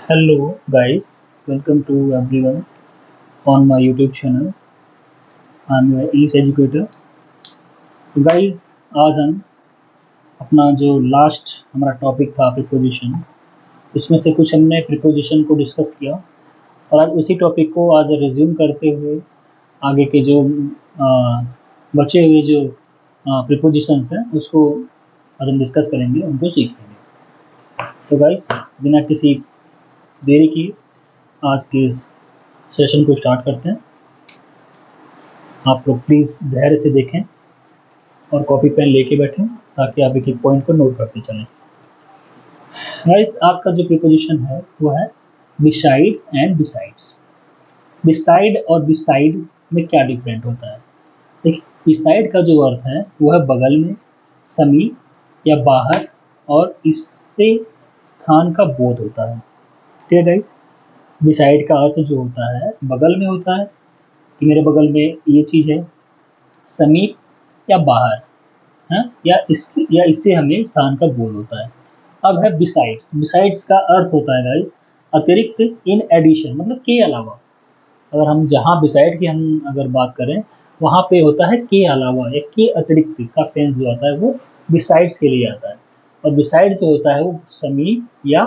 Hello guys, welcome to everyone on my YouTube channel. I'm your English educator. तो guys, आज हम अपना जो लास्ट हमारा टॉपिक था प्रीपोजिशन, उसमें से कुछ हमने प्रीपोजिशन को डिस्कस किया और आज उसी टॉपिक को आज रिज्यूम करते हुए आगे के जो अ, बचे हुए जो प्रीपोजिशंस हैं उसको आज हम डिस्कस करेंगे, उनको सीखेंगे। तो गाइस, बिना किसी देरी की आज के इस सेशन को स्टार्ट करते हैं। आप लोग प्लीज़ धैर्य से देखें और कॉपी पेन लेके बैठें ताकि आप एक एक पॉइंट को नोट करते चलें। गाइस, आज का जो प्रीपोजिशन है वो है बिसाइड एंड बिसाइड्स। बिसाइड और बिसाइड में क्या डिफरेंट होता है? देखिए, बिसाइड का जो अर्थ है वो है बगल में, समीप या बाहर, और इससे स्थान का बोध होता है। ठीक है गाइस, बिसाइड का अर्थ जो होता है बगल में होता है कि मेरे बगल में ये चीज़ है, समीप या बाहर है, या इससे हमें स्थान का बोध होता है। अब है बिसाइड। बिसाइड्स का अर्थ होता है गाइस अतिरिक्त, इन एडिशन, मतलब के अलावा। अगर हम जहाँ बिसाइड की हम अगर बात करें वहाँ पे होता है के अलावा या के अतिरिक्त का सेंस जो आता है वो बिसाइड्स के लिए आता है। और बिसाइड जो होता है वो समीप या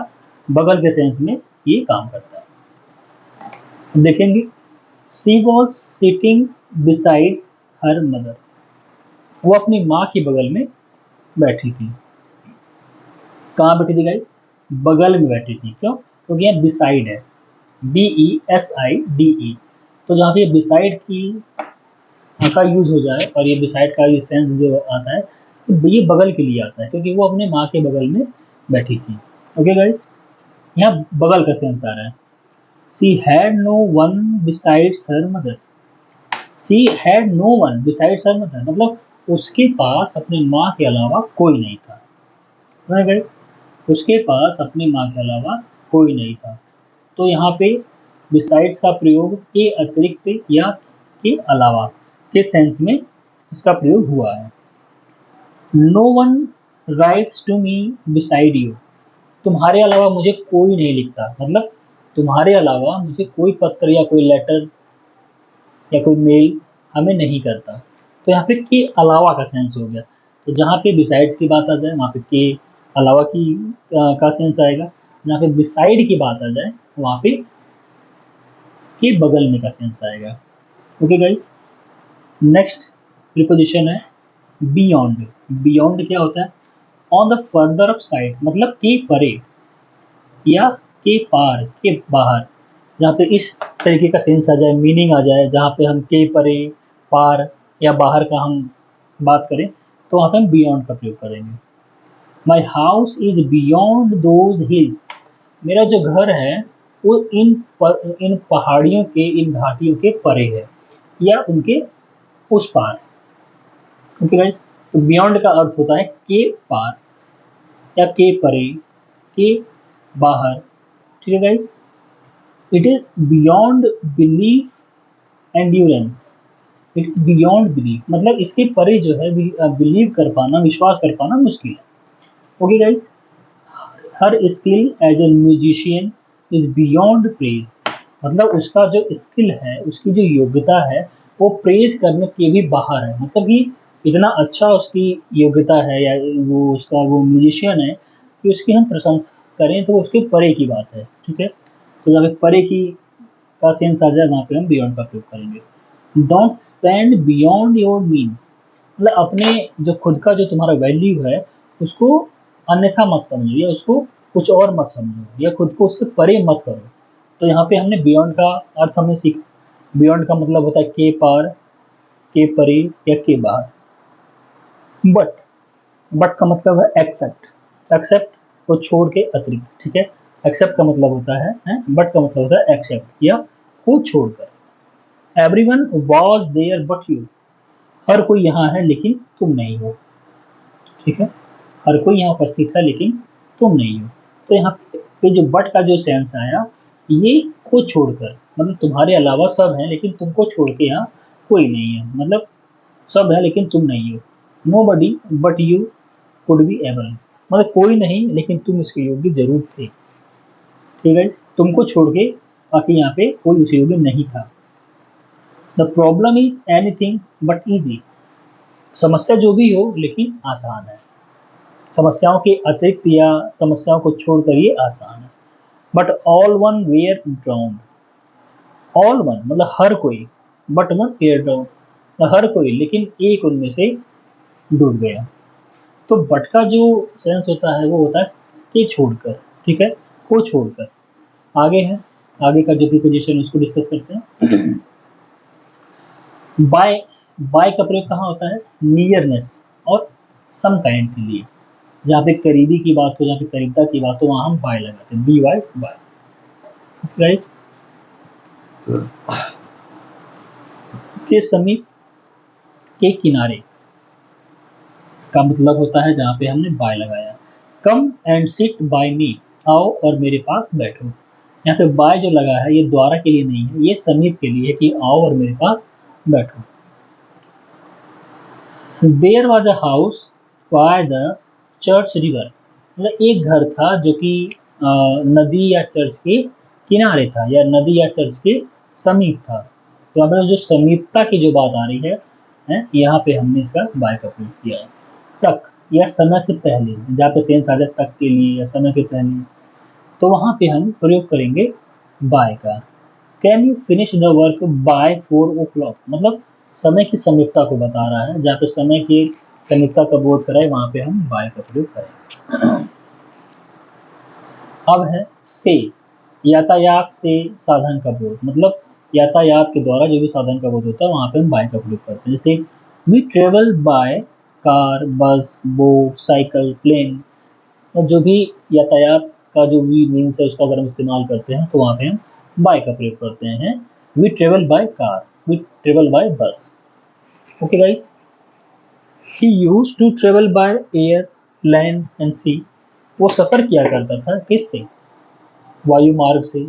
बगल के सेंस में ये काम करता है। हम देखेंगे, she was sitting beside her mother. वो अपनी माँ के बगल में बैठी थी। कहाँ बैठी थी गाइस? बगल में बैठी थी। क्यों? क्योंकि यहाँ बिसाइड है, BESIDE। तो जहाँ पे बिसाइड की का यूज हो जाए और ये बिसाइड का ये सेंस जो आता है तो ये बगल के लिए आता है क्योंकि वो अपने माँ के बगल में बैठी थी। ओके गाइस, यहाँ बगल का सेंस आ रहा है। She had no one besides her mother. She had no one besides her mother मतलब उसके पास अपनी माँ के अलावा कोई नहीं था। गाइस, उसके पास अपनी माँ के अलावा कोई नहीं था। तो यहाँ पे बिसाइड्स का प्रयोग के अतिरिक्त या के अलावा के सेंस में इसका प्रयोग हुआ है। No one writes to me beside you. तुम्हारे अलावा मुझे कोई नहीं लिखता, मतलब तुम्हारे अलावा मुझे कोई पत्र या कोई लेटर या कोई मेल हमें नहीं करता। तो यहाँ पे के अलावा का सेंस हो गया। तो जहाँ पे बिसाइड्स की बात आ जाए वहाँ पे के अलावा की का सेंस आएगा। जहाँ पे बिसाइड की बात आ जाए वहाँ पे के बगल में का सेंस आएगा। ओके गाइस, नेक्स्ट प्रीपोजिशन है बियॉन्ड। बियॉन्ड क्या होता है? On the further of side, मतलब के परे या के पार, के बाहर। जहाँ पे इस तरीके का सेंस आ जाए, मीनिंग आ जाए, जहाँ पे हम के परे, पार या बाहर का हम बात करें तो वहाँ पे हम बियॉन्ड का प्रयोग करेंगे। My house is beyond those hills. मेरा जो घर है वो इन पहाड़ियों के, इन घाटियों के परे है या उनके उस पार। ओके गाइस, तो बियॉन्ड का अर्थ होता है के पार या के परे, के बाहर। ठीक है guys, it is beyond belief endurance. It is beyond belief मतलब इसके परे जो है बिलीव कर पाना, विश्वास कर पाना मुश्किल है। Okay guys, her skill as a musician is beyond praise. मतलब उसका जो स्किल है, उसकी जो योग्यता है वो प्रेज करने के भी बाहर है। मतलब कि इतना अच्छा उसकी योग्यता है या वो उसका वो म्यूजिशियन है कि उसकी हम प्रशंसा करें तो उसके परे की बात है। ठीक है, तो जब एक परे की का सेंस आ जाए वहाँ पे हम बियॉन्ड का प्रयोग करेंगे। Don't spend beyond your means, मतलब अपने जो खुद का जो तुम्हारा वैल्यू है उसको अन्यथा मत समझो या उसको कुछ और मत समझो या खुद को उससे परे मत करो। तो यहाँ पे हमने बियॉन्ड का अर्थ हमने सीखा। बियॉन्ड का मतलब होता है के पार, के परे या के बाहर। बट, बट का मतलब है एक्सेप्ट। एक्सेप्ट को छोड़ के अतिरिक्त। ठीक है, एक्सेप्ट का मतलब होता है, बट का मतलब होता है एक्सेप्ट या को छोड़कर। Everyone was there but you. हर कोई यहाँ है लेकिन तुम नहीं हो। ठीक है, हर कोई यहाँ उपस्थित है लेकिन तुम नहीं हो। तो यहाँ पे जो बट का जो सेंस आया, ये को छोड़कर, मतलब तुम्हारे अलावा सब है लेकिन तुमको छोड़ के यहाँ कोई नहीं है, मतलब सब है लेकिन तुम नहीं हो। Nobody but you could be able, मतलब कोई नहीं लेकिन तुम इसके योग्य जरूर थे। ठीक है, तुमको छोड़ के बाकी यहाँ पे कोई उस योग्य नहीं था। The problem is anything but easy. समस्या जो भी हो लेकिन आसान है, समस्याओं के अतिरिक्त या समस्याओं को छोड़कर ये आसान है। But all one were drowned. All one मतलब हर कोई, बट वन वेयर ड्राउंड हर कोई, लेकिन एक उनमें से डूब गया। तो बट का जो सेंस होता है वो होता है कि छोड़कर, ठीक है, को छोड़कर। आगे है, आगे का जो प्रीपोजिशन उसको डिस्कस करते हैं। बाय, बाय का प्रयोग कहाँ होता है? नियरनेस और सम काइंड के लिए। जहाँ पे करीबी की बात हो, जहाँ पे करीबता की बात हो, वहाँ हम बाय लगाते हैं, बी वाई बाय। गाइस, के समीप, के किनारे का मतलब होता है जहाँ पे हमने बाय लगाया। कम एंड सिट बाय मी, आओ और मेरे पास बैठो। यहाँ पे बाय जो लगा है ये द्वारा के लिए नहीं है, ये समीप के लिए कि आओ और मेरे पास बैठो। There was a house by the church river, मतलब एक घर था जो कि नदी या चर्च के किनारे था, या नदी या चर्च के समीप था। तो यहाँ पर जो समीपता की जो बात आ रही है, यहाँ पे हमने इसका बाय का प्रयोग किया है। तक या समय से पहले, जहाँ पे सेंस आ जाए तक के लिए या समय के पहले, तो वहाँ पे हम प्रयोग करेंगे बाय का। Can you finish the work by 4 o'clock, मतलब समय की समीपता को बता रहा है, जहाँ पे समय की समीपता का बोध कराए वहाँ पे हम बाय का प्रयोग करेंगे। अब है से, यातायात से साधन का बोध, मतलब यातायात के द्वारा जो भी साधन का बोध होता है वहाँ पे हम बाय का प्रयोग करते हैं। जैसे वी ट्रेवल बाय कार, बस, बोट, साइकिल, प्लेन, और जो भी यातायात का जो भी मीन्स है उसका अगर हम इस्तेमाल करते हैं तो वहाँ पे हम बाय का प्रयोग करते हैं। We travel by car, we travel by bus. Okay guys, he used to travel by air, land and sea. वो सफर किया करता था किससे? वायु मार्ग से,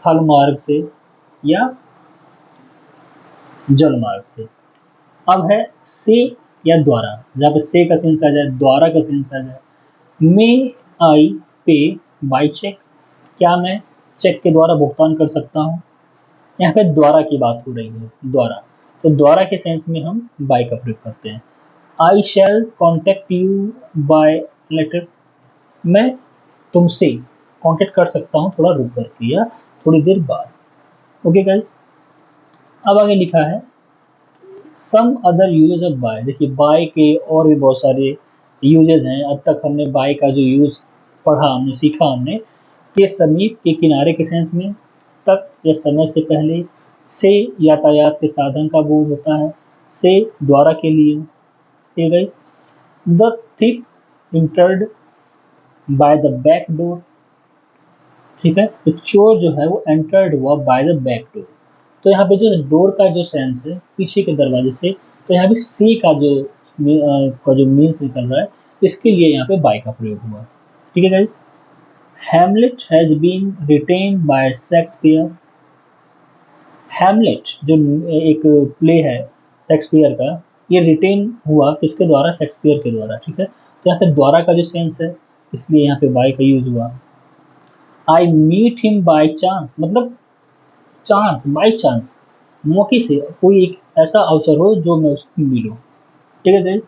थल मार्ग से, या जल मार्ग से। अब है से या द्वारा, जहाँ पे से का सेंस आ जाए, द्वारा का सेंस आ जाए। मे आई पे बाय चेक, क्या मैं चेक के द्वारा भुगतान कर सकता हूँ? यहाँ पे द्वारा की बात हो रही है, द्वारा, तो द्वारा के सेंस में हम बाय का प्रयोग करते हैं। आई शैल कॉन्टेक्ट यू बाय लेटर, मैं तुमसे कॉन्टेक्ट कर सकता हूँ थोड़ा रुक करके या थोड़ी देर बाद। ओके गाइस, अब आगे लिखा है some other uses of by. देखिए बाय के और भी बहुत सारे यूजेज हैं। अब तक हमने बाय का जो यूज पढ़ा, हमने सीखा, हमने के समीप, के किनारे के सेंस में, तक या समय से पहले, से यातायात के साधन का बोध होता है, से द्वारा के लिए। ठीक है, the thick entered by the back door, ठीक है, तो चोर जो है वो एंटर्ड हुआ बाय द बैक डोर। तो यहाँ पे जो डोर का जो सेंस है पीछे के दरवाजे से, तो यहाँ पे सी का जो मीन्स निकल रहा है, इसके लिए यहाँ पे बाय का प्रयोग हुआ। ठीक है guys, Hamlet has been written by Shakespeare. Hamlet जो एक प्ले है शेक्सपियर का, ये रिटेन हुआ किसके द्वारा? शेक्सपियर के द्वारा। ठीक है, तो यहाँ पे द्वारा का जो सेंस है इसलिए यहाँ पे बाय का यूज हुआ। I meet him by chance, मतलब चांस, बाय चांस, मौके से कोई एक ऐसा अवसर हो जो मैं उसको मिलूँ। ठीक है गाइस,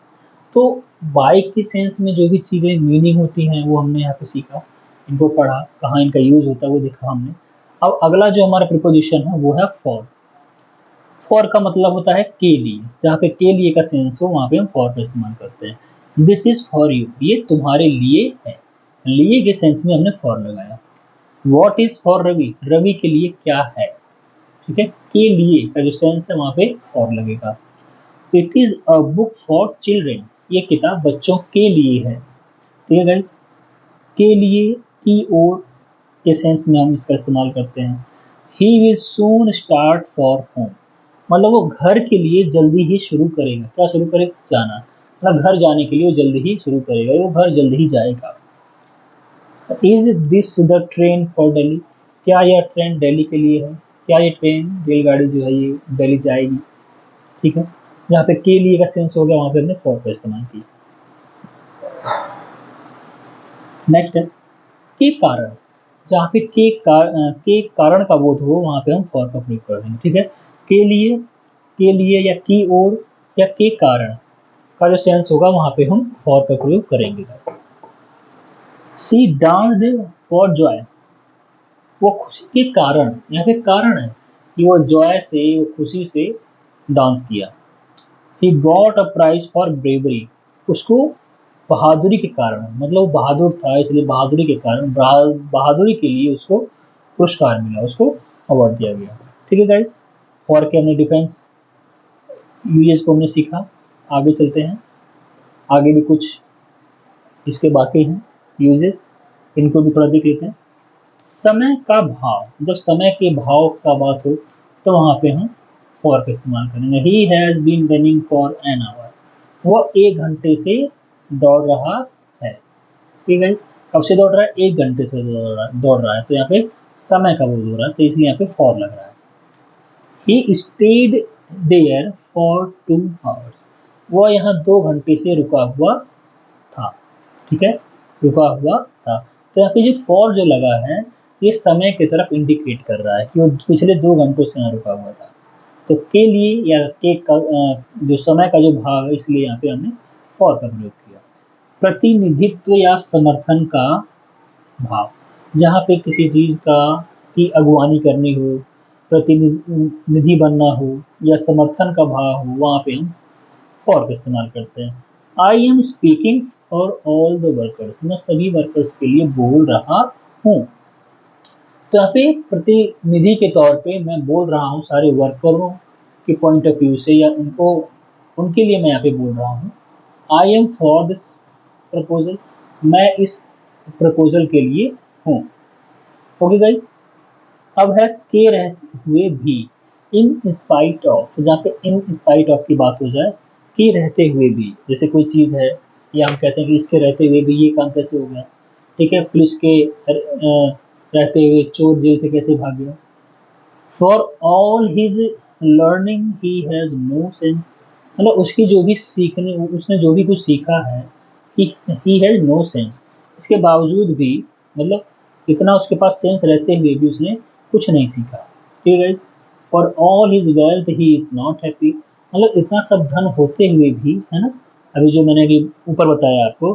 तो बाय के सेंस में जो भी चीज़ें मीनिंग होती हैं वो हमने यहाँ पे सीखा, इनको पढ़ा, कहाँ इनका यूज होता है वो देखा हमने। अब अगला जो हमारा प्रिपोजिशन है वो है फॉर। फॉर का मतलब होता है के लिए, जहाँ पे के लिए का सेंस हो वहाँ पे हम फॉर का इस्तेमाल करते हैं। दिस इज फॉर यू, ये तुम्हारे लिए है, लिए के सेंस में हमने फॉर लगाया। What is for Ravi, Ravi के लिए क्या है? ठीक है, के लिए का जो सेंस है वहाँ पे फॉर लगेगा। It is a book for children, ये किताब बच्चों के लिए है। ठीक है गाइस, के लिए, की ओर के सेंस में हम इसका इस्तेमाल करते हैं। He will soon start for home, मतलब वो घर के लिए जल्दी ही शुरू करेगा। क्या शुरू करेगा? जाना, मतलब घर जाने के लिए वो जल्दी ही शुरू करेगा, वो घर जल्दी ही जाएगा। Is this the train for Delhi, क्या यह ट्रेन दिल्ली के लिए है? क्या ये ट्रेन, रेलगाड़ी जो है ये दिल्ली जाएगी? ठीक है, जहाँ पे के लिए का सेंस हो गया वहाँ पे हमने फॉर का इस्तेमाल किया। नेक्स्ट है के कारण। जहाँ पे के कारण का बोध हो वहाँ पे हम फॉर का प्रयोग कर देंगे। ठीक है, के लिए या की ओर या के कारण का जो सेंस होगा वहाँ पे हम फॉर का प्रयोग करेंगे। सी डांस्ड फॉर जॉय, वो खुशी के कारण, यहाँ पे कारण है कि वो जॉय से, वो खुशी से डांस किया। He got a prize for bravery, उसको बहादुरी के कारण, मतलब वो बहादुर था इसलिए बहादुरी के कारण, बहादुरी के लिए उसको पुरस्कार मिला, उसको अवार्ड दिया गया। ठीक है गाइस, फॉर के हमने डिफेंस यूजेस को हमने सीखा। आगे चलते हैं, आगे भी कुछ इसके बाकी हैं यूजेस, इनको भी थोड़ा देख लेते हैं। समय का भाव, जब समय के भाव का बात हो तो वहाँ पे हम फॉर का इस्तेमाल करेंगे। He has been running for an hour, वो 1 घंटे से दौड़ रहा है। ठीक है, कब से दौड़ रहा है? 1 घंटे से दौड़ रहा है, तो यहाँ पे समय का बोध हो रहा है, तो इसलिए यहाँ पे फॉर लग रहा है। He stayed there for 2 hours, वो यहाँ 2 घंटे से रुका हुआ था। ठीक है, रुका हुआ था, तो यहाँ पे जो फॉर जो लगा है ये समय की तरफ इंडिकेट कर रहा है कि वो पिछले 2 घंटों से यहाँ रुका हुआ था। तो के लिए या के का जो समय का जो भाग है इसलिए यहाँ पे हमने फॉर का प्रयोग किया। प्रतिनिधित्व या समर्थन का भाव, जहाँ पे किसी चीज का की अगुवानी करनी हो, प्रतिनिधि बनना हो या समर्थन का भाव हो, वहाँ पे हम फॉर का इस्तेमाल करते हैं। I am speaking for all the workers, मैं सभी वर्कर्स के लिए बोल रहा हूँ। तो यहाँ पे प्रतिनिधि के तौर पे मैं बोल रहा हूँ सारे वर्करों के पॉइंट ऑफ व्यू से, या उनको, उनके लिए मैं यहाँ पे बोल रहा हूँ। I am for this proposal, मैं इस प्रपोजल के लिए हूँ। ओके गाइस, अब है के रहते हुए भी, इन स्पाइट ऑफ, जहाँ पे इन स्पाइट ऑफ की बात हो जाए, के रहते हुए भी, जैसे कोई चीज़ है या हम कहते हैं कि इसके रहते हुए भी ये काम कैसे हो गया। ठीक है, पुलिस के रहते हुए चोर जेल से कैसे भाग गया। For all his learning he has no sense, मतलब उसकी जो भी सीखने, उसने जो भी कुछ सीखा है, ही हैज़ नो सेंस, इसके बावजूद भी, मतलब इतना उसके पास सेंस रहते हुए भी उसने कुछ नहीं सीखा। ठीक है, for all his wealth he is not happy, मतलब इतना सब धन होते हुए भी, है ना, अभी जो मैंने अभी ऊपर बताया आपको,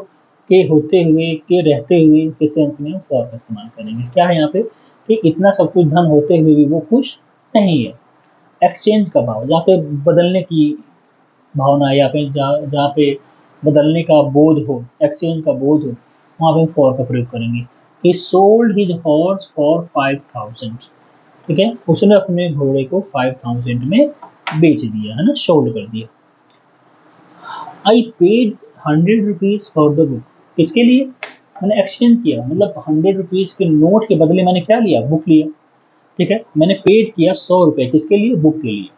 के होते हुए, के रहते हुए के सेंस में हम फॉर का इस्तेमाल करेंगे। क्या है यहाँ पे कि इतना सब कुछ धन होते हुए भी वो खुश नहीं है। एक्सचेंज का भाव, जहाँ पे बदलने की भावना या फिर जहाँ पे बदलने का बोध हो, एक्सचेंज का बोध हो, वहाँ पे हम फॉर का प्रयोग करेंगे। ही सोल्ड हिज हॉर्स फॉर 5000, ठीक है, उसने अपने घोड़े को 5000 में बेच दिया, है ना, सोल्ड कर दिया। I paid 100 rupees for the book, किसके लिए? मैंने एक्सचेंज किया, मतलब 100 रुपीज के नोट के बदले मैंने क्या लिया? बुक लिया। ठीक है, मैंने पेड किया 100 रुपये, किसके लिए? बुक के लिए।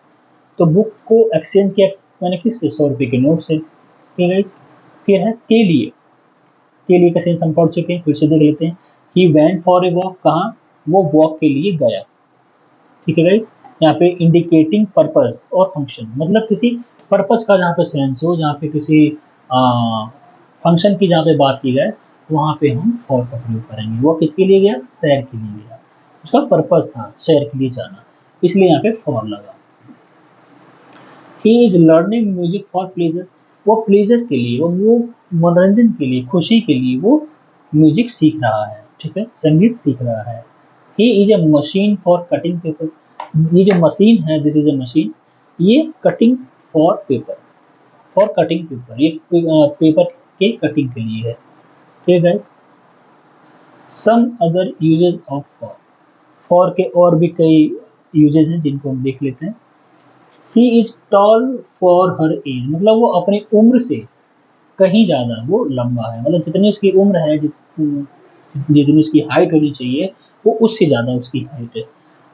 तो बुक को एक्सचेंज किया मैंने किससे? 100 रुपये के नोट से। ठीक है, फिर है के लिए, के लिए का सेंस हम पढ़ चुके हैं, फिर से देख लेते हैं। He went for a walk, कहाँ? वो वॉक के लिए गया। ठीक है गाइस, यहाँ पे इंडिकेटिंग पर्पस और फंक्शन, मतलब किसी पर्पस का जहाँ पे सेंस हो, जहाँ पे किसी फंक्शन की जहाँ पे बात की जाए, वहाँ पे हम फॉर का प्रयोग करेंगे। वो किसके लिए गया? सैर के लिए गया, उसका पर्पस था सैर के लिए जाना, इसलिए यहाँ पे फॉर लगा। He is learning music for pleasure, वो प्लेजर के लिए, वो मनोरंजन के लिए, खुशी के लिए वो म्यूजिक सीख रहा है। ठीक है, संगीत सीख रहा है। He is a machine for cutting paper, ये जो मशीन है, दिस इज ए मशीन, ये cutting for paper, for cutting paper, ये पेपर के कटिंग के लिए है। ठीक है, some other uses of for, for के और भी कई यूजेज हैं जिनको हम देख लेते हैं। She is tall for her age, मतलब वो अपनी उम्र से कहीं ज़्यादा वो लंबा है, मतलब जितनी उसकी उम्र है, जितनी उसकी हाइट होनी चाहिए, वो उससे ज़्यादा उसकी हाइट है।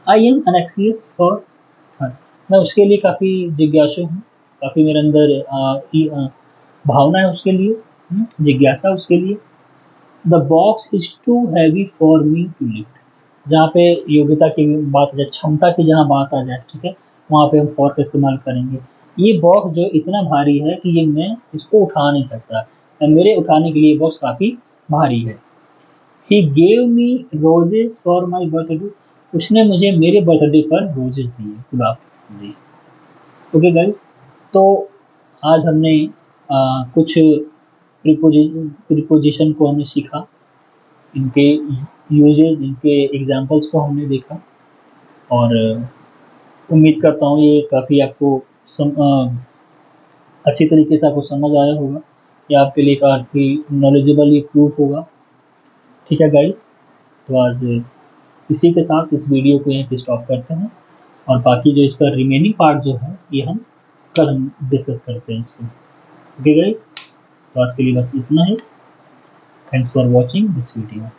आई एम एनेक्सियस फॉर हर, मैं उसके लिए काफ़ी जिज्ञासु हूँ, काफ़ी मेरे अंदर भावना है उसके लिए, जिज्ञासा उसके लिए। The box is too heavy for me to lift, जहाँ पे योग्यता की बात आ जाए, क्षमता की जहाँ बात आ जाए, ठीक है, वहाँ पे हम फॉर का इस्तेमाल करेंगे। ये बॉक्स जो इतना भारी है कि ये मैं इसको उठा नहीं सकता, मेरे उठाने के लिए बॉक्स काफ़ी भारी है। He gave me roses for my birthday, उसने मुझे मेरे बर्थडे पर रोजेस दिए, गुलाब दिए। ओके गाइस, तो आज हमने कुछ प्रीपोजिशन को हमने सीखा, इनके यूजेस, इनके एग्जांपल्स को हमने देखा, और उम्मीद करता हूँ ये काफ़ी आपको अच्छी तरीके से आपको समझ आया होगा, या आपके लिए काफ़ी नॉलेजेबल ये प्रूफ होगा। ठीक है गाइस, तो आज इसी के साथ इस वीडियो को यहीं पे स्टॉप करते हैं, और बाकी जो इसका रिमेनिंग पार्ट जो है ये हम कल हम डिस्कस करते हैं इसको। ओके गाइस, तो आज के लिए बस इतना ही। Thanks for watching this video.